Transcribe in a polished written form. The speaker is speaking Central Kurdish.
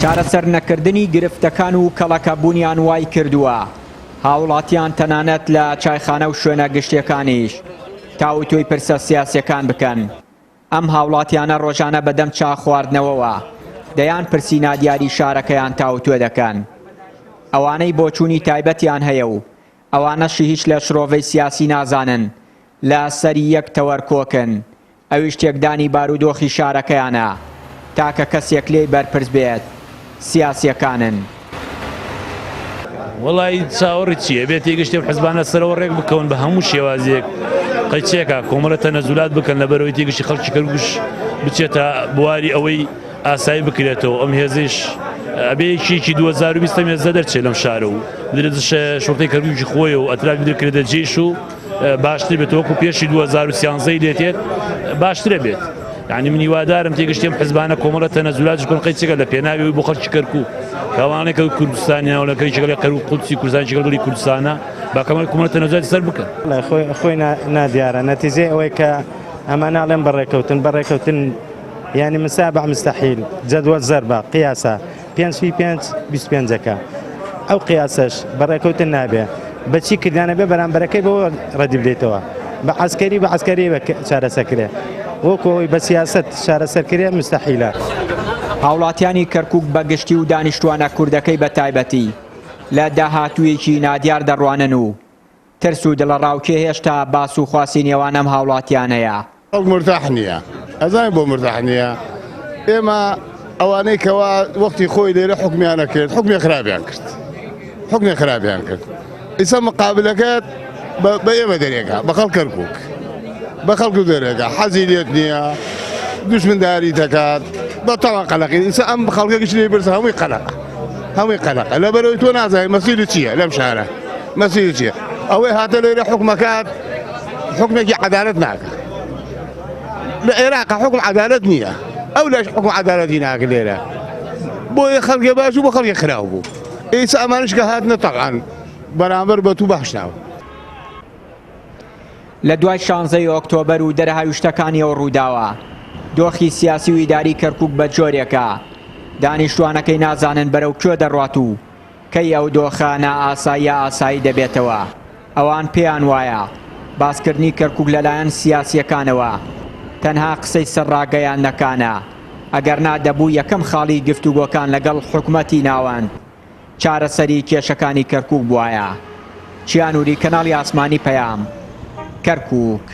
چارەسەر نەکردنی گرفتەکان و کەڵەکەبوونیان وای کردووە هاوڵاتیان تەنانەت لە چایخانە و شوێنە گشتیەکانیش تاوتوی پرسە سیاسیەکان بکەن. ئەم هاوڵاتیانە ڕۆژانە بەدەم چا خواردنەوەوە دەیان پرسی نادیاری شارەکەیان تاوتوێ دەکەن. ئەوانەی بۆچوونی تایبەتیان هەیە و ئەوانەشی هیچ لە شرۆڤەی سیاسی نازانن لە سەری یەک تەوەرکۆکن ئەویش تێکدانی بارودۆخی شارەکەیانە تاکە کەسێک لێی بەرپرس بێت سیاسیەکانن. وڵی چاوەڕی چییە بێت تێگەشتێ حزبانە سەرەوە ڕێک بکەون بە هەموو شێوازێک قەیچێکە کۆمەڵە تەنەزولات بکەن لەبەرەوەی تێگەشتی خەڵکی کەرگوش بچێتە بواری ئەوەی ئاسایی بکرێتەوە. ئەم هێزش ئەبەیەکیێکی 2020 هێزە دەرچێت لەم شارە و درێتش شۆڕتەی کەرگوشی خۆی و ئەترافی درکرێتە جێش و باشتر بێت وەکو پێشی 2013 دێتێت باشترە بێت. یعنی منی وادارم تێگەشتێم حزبانە کۆمەڵە تەنەزولات کۆن قەیچێکە لە پێناوی بۆ خەڵکی کەرکوو کەوانێک کوردستانی ناوڵەکەی چگەڵی قەر و قودسی کوردستان چگەڵی کوردستانە با کەمەڵ کۆمەڵە تەنەزولاتی سەر بکەن. خۆی نادیارە نەتیجەی ئەوەی کە ئەمە ناڵێن بەڕێکەوتن يعني مسابع مستحيل جدول زربة قياسة 5 أو قياسش بركوت النابع بتشي كردانا ببران بركي بو ردي بديتوا بعسكري شارع سكري وكو بسياسة شارع سكري مستحيلة. هاوڵاتیانی کەرکووک بە گشتی و دانیشتوانە کوردەکەی بە تایبەتی لە داهاتوویەکی نادیار دەڕوانن و ترس و دڵەڕاوکێ هێشتا باس و خواسی نێوان ئەم هاوڵاتیانەیە. مرتاح نییە ئەزانین بۆ مرتاح نییە ئێمە ئەوانەی کەوا وەختی خۆی لێرە حکمیانە کرد حکمی خراپیان کرد ئیسا مقابلەکەت بە ئێمە دەرێکە بە خەڵک کەرکووک بە خەڵک دەرێکە حەزی لێت نییە دوشمنداری دەکات بە تەواو قەلەقی ئیسا ئەم خەڵکێکیش لێ برسە هەمووی قەلەقە لەبەرەوەی تۆ نازانین مەسیری چییە لەم شارە مەسیری چییە ئەوەی هاتە لێرە حکومەکات حکمێکی عەدالەت ناکات لە عێراق حکم عەدالەت نییە ئەو لەش حکم عەدالەتی ناکە لێرە بۆ خەڵکی باش و بۆ خەڵکی خراو بوو ئیسا ئەمانش کە هاتنە تەبعاً بەرامبەر بە تو بەخشناوە. لە دوای 16 ئۆکتۆبەر و دەرهاویشتەکانیەوە ڕووداوە دۆخی سیاسی و ئیداری کەرکووک بە جۆرێکە دانیشتوانەکەی نازانن بەرەو کوێ دەڕوات و کەی ئەو دۆخانە ئاسایی دەبێتەوە. ئەوان پێیان وایە باسکردنی کەرکووک لەلایەن سیاسیەکانەوە تەنها قسەی سەرڕاگەیاندەکانە ئەگەرنا دەبوو یەکەم خاڵی گفتوگۆکان لەگەڵ حکومەتی ناوەند چارەسەری کێشەکانی کەرکووک بووایە. چیانوری کەناڵی ئاسمانی پەیام کەرکووک.